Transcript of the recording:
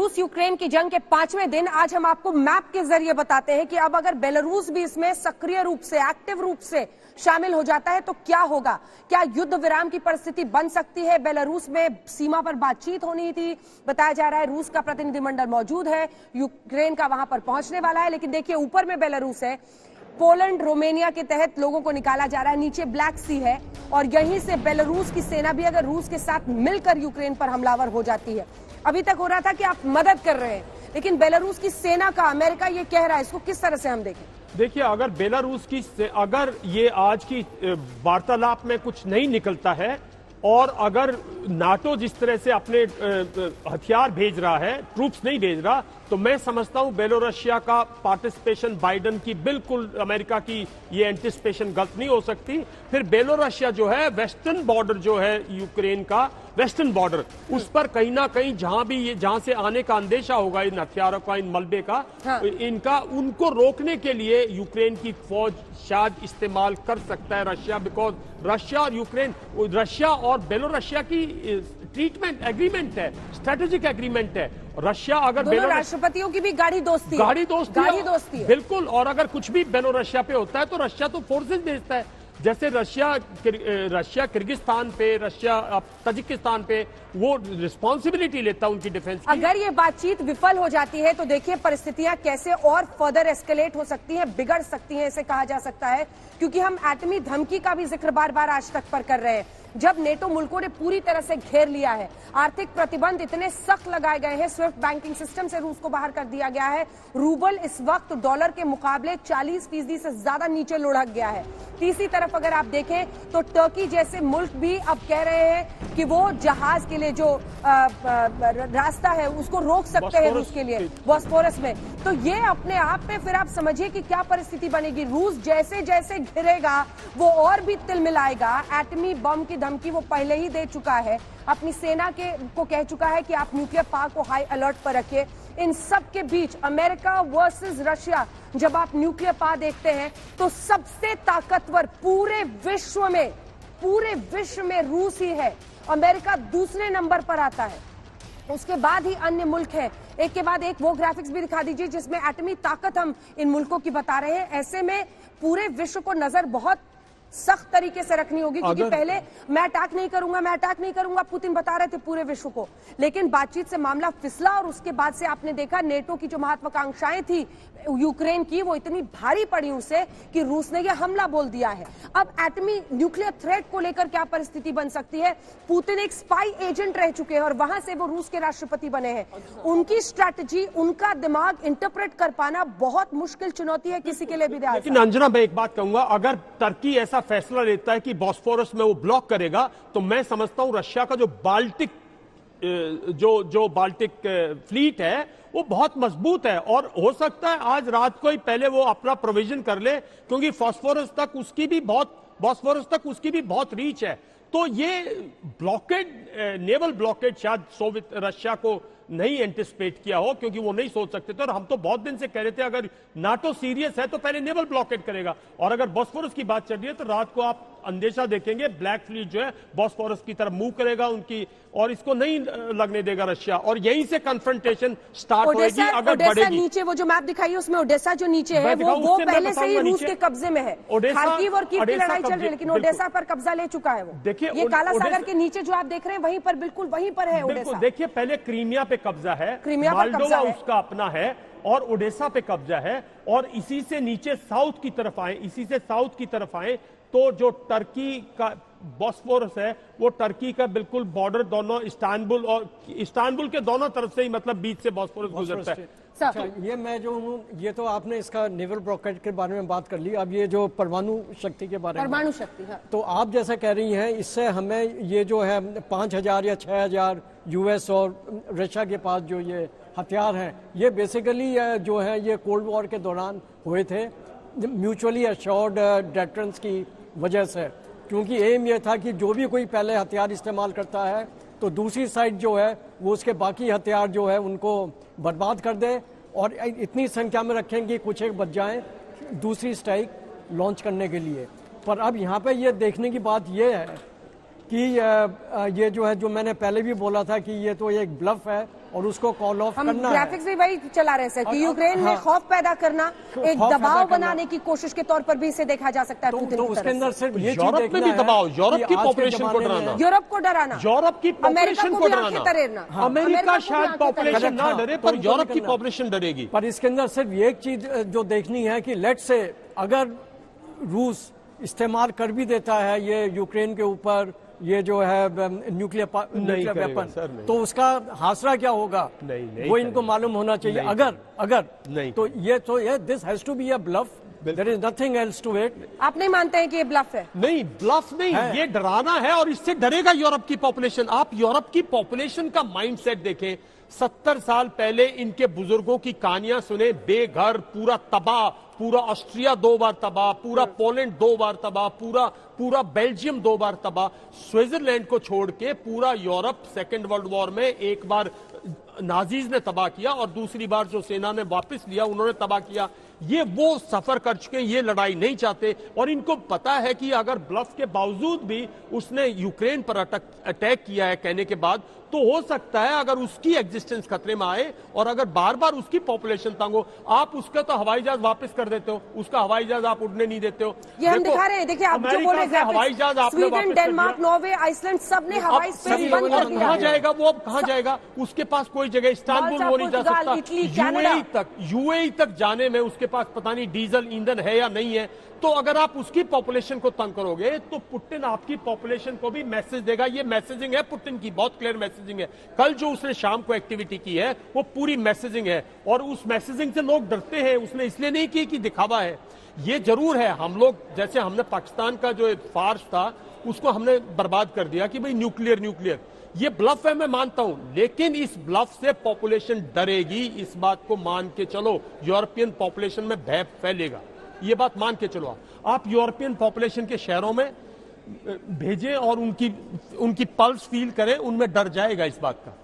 रूस यूक्रेन की जंग के 5वें दिन आज हम आपको मैप के जरिए बताते हैं कि अब अगर बेलारूस भी इसमें सक्रिय रूप से, एक्टिव रूप से शामिल हो जाता है तो क्या होगा। क्या युद्ध विराम की परिस्थिति बन सकती है। बेलारूस में सीमा पर बातचीत होनी थी, बताया जा रहा है रूस का प्रतिनिधिमंडल मौजूद है, यूक्रेन का वहां पर पहुंचने वाला है। लेकिन देखिए ऊपर में बेलारूस है, पोलैंड रोमानिया के तहत लोगों को निकाला जा रहा है, नीचे ब्लैक सी है और यहीं से बेलारूस की सेना भी अगर रूस के साथ मिलकर यूक्रेन पर हमलावर हो जाती है। अभी तक हो रहा था कि आप मदद कर रहे हैं, लेकिन बेलारूस की सेना का अमेरिका ये कह रहा है, इसको किस तरह से हम देखें। देखिए, अगर बेलारूस की अगर ये आज की वार्तालाप में कुछ नहीं निकलता है और अगर नाटो जिस तरह से अपने हथियार भेज रहा है, ट्रूप्स नहीं भेज रहा, तो मैं समझता हूं बेलोरसिया का पार्टिसिपेशन बाइडेन की बिल्कुल अमेरिका की ये एंटिसिपेशन गलत नहीं हो सकती। फिर बेलोरसिया जो है वेस्टर्न बॉर्डर जो है यूक्रेन का वेस्टर्न बॉर्डर, उस पर कहीं ना कहीं जहां से आने का अंदेशा होगा इन हथियारों का, इन मलबे का, हाँ। इनका उनको रोकने के लिए यूक्रेन की फौज शायद इस्तेमाल कर सकता है रशिया, बिकॉज रशिया और यूक्रेन, रशिया और बेलोरसिया की ट्रीटमेंट एग्रीमेंट है, स्ट्रेटेजिक एग्रीमेंट है। रशिया अगर दोनों राष्ट्रपतियों की भी गाढ़ी दोस्ती है बिल्कुल, और अगर कुछ भी बेलोरसिया पे होता है तो रशिया तो फोर्सेस भेजता है। जैसे रशिया किर्गिस्तान पे, रशिया तजिकिस्तान पे वो रिस्पॉन्सिबिलिटी लेता है उनकी डिफेंस की। अगर ये बातचीत विफल हो जाती है तो देखिए परिस्थितियां कैसे और फर्दर एस्केलेट हो सकती हैं, बिगड़ सकती हैं, इसे कहा जा सकता है, क्योंकि हम एटमी धमकी का भी जिक्र बार बार आज तक पर कर रहे हैं। जब नेटो मुल्कों ने पूरी तरह से घेर लिया है, आर्थिक प्रतिबंध इतने सख्त लगाए गए हैं, स्विफ्ट बैंकिंग सिस्टम से रूस को बाहर कर दिया गया है, रूबल इस वक्त डॉलर के मुकाबले 40% से ज्यादा नीचे लुढ़क गया है। तीसरी तरफ अगर आप देखें तो टर्की जैसे मुल्क भी अब कह रहे हैं कि वो जहाज के लिए जो रास्ता है उसको रोक सकते हैं रूस के लिए, बॉस्फोरस में। तो ये अपने आप में फिर आप समझिए कि क्या परिस्थिति बनेगी। रूस जैसे जैसे घिरेगा वो और भी तिलमिलाएगा। एटमी बम की धमकी वो पहले ही दे चुका है, अपनी सेना को कह चुका है कि आप न्यूक्लियर पार्क को हाई अलर्ट पर रखिए। इन सब के बीच अमेरिका वर्सेस रशिया, जब आप न्यूक्लियर पावर देखते हैं तो सबसे ताकतवर पूरे विश्व में रूस ही है। अमेरिका दूसरे नंबर पर आता है, उसके बाद ही अन्य मुल्क हैं। एक के बाद एक वो ग्राफिक्स भी दिखा दीजिए जिसमें एटमी ताकत हम इन मुल्कों की बता रहे हैं। ऐसे में पूरे विश्व को नजर बहुत सख्त तरीके से रखनी होगी, क्योंकि पहले मैं अटैक नहीं करूंगा पुतिन बता रहे थे पूरे विश्व को, लेकिन बातचीत से मामला फिसला और उसके बाद से आपने देखा नेटो की जो महत्वाकांक्षाएं थी यूक्रेन की, वो इतनी भारी पड़ी उसे कि रूस ने यह हमला बोल दिया है। अब एटमी न्यूक्लियर थ्रेट को लेकर क्या परिस्थिति बन सकती है। पुतिन एक स्पाई एजेंट रह चुके हैं और वहां से वो रूस के राष्ट्रपति बने हैं। उनकी स्ट्रैटेजी, उनका दिमाग इंटरप्रेट कर पाना बहुत मुश्किल चुनौती है किसी के लिए भी। लेकिन अंजना, मैं एक बात कहूंगा, अगर टर्की ऐसा फैसला लेता है कि बॉस्फोरस में वो ब्लॉक करेगा, तो मैं समझता हूं रशिया का जो बाल्टिक फ्लीट है वो बहुत मजबूत है और हो सकता है आज रात को ही पहले वो अपना प्रोविजन कर ले, क्योंकि बॉस्फोरस तक उसकी भी बहुत रीच है। तो ये ब्लॉकेड, नेवल ब्लॉकेड शायद रशिया को नहीं एंटिसिपेट किया हो, क्योंकि वो नहीं सोच सकते थे। और हम तो बहुत दिन से कह रहे थे अगर नाटो सीरियस है तो पहले नेवल ब्लॉकेड करेगा, और अगर बॉस्फोरस की बात चल रही है तो रात को आप अंदेशा देखेंगे ब्लैक फ्लीट जो है बॉस्फोरस की तरफ मूव करेगा उनकी, और इसको नहीं लगने देगा रशिया, और यहीं से कन्फ्रंटेशन स्टार्ट होगी अगर बढ़ेगी। नीचे वो जो मैप दिखाई है उसमें ओडेसा जो नीचे है वो पहले से ही रूस के कब्जे में है। खार्किव और कीव की लड़ाई चल रही है, लेकिन ओडेसा पर कब्जा ले चुका है वो। देखिए ये काला सागर के नीचे जो आप देख रहे हैं वहीं पर, बिल्कुल वहीं पर है ओडेसा। देखिए पहले क्रीमिया पे कब्जा है, मोल्डोवा उसका अपना है, और ओडेसा पे कब्जा है, और इसी से नीचे साउथ की तरफ आए तो जो टर्की का बॉस्फोरस है वो टर्की का बिल्कुल बॉर्डर, दोनों इस्तांबुल के दोनों तरफ से ही, मतलब बीच से बॉस्फोरस गुजरता है। अच्छा, ये मैं जो हूँ, ये तो आपने इसका नेवल ब्लॉकेड के बारे में बात कर ली। अब ये जो परमाणु शक्ति के बारे में, परमाणु शक्ति, हाँ। तो आप जैसा कह रही हैं, इससे हमें ये जो है 5000 या 6000 यूएस और रशिया के पास जो ये हथियार हैं, ये बेसिकली जो है ये कोल्ड वॉर के दौरान हुए थे, म्यूचुअली अश्योर्ड डेटरेंस की वजह से, क्योंकि एम ये था कि जो भी कोई पहले हथियार इस्तेमाल करता है तो दूसरी साइड जो है वो उसके बाकी हथियार जो है उनको बर्बाद कर दे, और इतनी संख्या में रखें कि कुछ एक बच जाएं दूसरी स्ट्राइक लॉन्च करने के लिए। पर अब यहाँ पे ये देखने की बात ये है कि ये जो है, जो मैंने पहले भी बोला था कि ये तो एक ब्लफ है, और उसको कॉल ऑफ हम करना है। ग्राफिक्स भी वही चला रहे हैं सर कि यूक्रेन में हाँ। खौफ पैदा करना, एक खौफ पैदा दबाव करना। बनाने की कोशिश के तौर पर भी इसे देखा जा सकता है तो पुतिन की उसके तरफ अंदर से। सिर्फ ये चीज यूरोप में देखना भी है दबाव, यूरोप कि की आज के पॉपुलेशन को जमाने में- डराना, यूरोप को डराना, यूरोप की अमेरिका पॉपुलेशन को को भी आंखें डराना, तरेरना, अमेरिका को भी शायद आंखें पॉपुलेशन तरेरना। ना हाँ, डरे तो पर उनको यूरोप की निकलना। पॉपुलेशन डरेगी। पर इसके अंदर सिर्फ एक चीज जो देखनी है कि लेट से अगर रूस इस्तेमाल कर भी देता है ये यूक्रेन के ऊपर ये जो है न्यूक्लियर करेगा वेपन, सर, नहीं। तो उसका हासरा क्या होगा नहीं वो इनको मालूम होना चाहिए। नहीं अगर नहीं तो ये this has to be a bluff, there is nothing else to it. आप नहीं मानते हैं कि ये ब्लफ है? नहीं, ब्लफ नहीं है। ये डराना है और इससे डरेगा यूरोप की पॉपुलेशन। आप यूरोप की पॉपुलेशन का माइंडसेट देखें। 70 साल पहले इनके बुजुर्गों की कहानियां सुने, बेघर, पूरा तबाह, पूरा ऑस्ट्रिया 2 बार तबाह, पूरा पोलैंड 2 बार तबाह, पूरा बेल्जियम 2 बार तबाह, स्विट्जरलैंड को छोड़ के पूरा यूरोप सेकेंड वर्ल्ड वॉर में एक बार नाजीज ने तबाह किया और दूसरी बार जो सेना ने वापस लिया उन्होंने तबाह किया। ये वो सफर कर चुके हैं, ये लड़ाई नहीं चाहते और इनको पता है कि अगर ब्लफ के बावजूद भी उसने यूक्रेन पर अटैक किया है कहने के बाद, तो हो सकता है अगर उसकी एग्जिस्टेंस खतरे में आए और अगर बार बार उसकी पॉपुलेशन तंग हो, आप उसका तो हवाई जहाज वापस कर देते हो, उसका हवाई जहाज आप उड़ने नहीं देते हो। ये हम देखो, दिखा रहे हैं, देखिए आप जो अमेरिका बोले से हवाई जहाज आपने स्वीडन, वापस कर डेनमार्क, दिया। नॉर्वे, आइसलैंड सब ने अब हवाई स्पेस सभी बंद कर अब दिया कहाँ है। जाएगा वो, अब कहाँ जाएगा? उसके पास कोई जगह इस्तांबुल वो नहीं जा पुर्तगाल, सकता। Italy, Canada. यूएई तक जाने में उसके पास पता नहीं डीजल ईंधन है या नहीं है। तो अगर आप उसकी पॉपुलेशन को तंग करोगे तो पुतिन आपकी पॉपुलेशन को भी मैसेज देगा। ये मैसेजिंग है पुतिन की, बहुत क्लियर मैसेजिंग है। कल जो उसने शाम को एक्टिविटी की है वो पूरी मैसेजिंग है और उस मैसेजिंग से लोग डरते हैं। उसने इसलिए नहीं की कि दिखावा है। ये जरूर है, हम लोग जैसे हमने पाकिस्तान का जो फार्स था उसको हमने बर्बाद कर दिया कि भाई न्यूक्लियर, ये ब्लफ है, मैं मानता हूं, लेकिन इस ब्लफ से पॉपुलेशन डरेगी। इस बात को मान के चलो, यूरोपियन पॉपुलेशन में भय फैलेगा, ये बात मान के चलो। आप यूरोपियन पॉपुलेशन के शहरों में भेजें और उनकी पल्स फील करें, उनमें डर जाएगा इस बात का।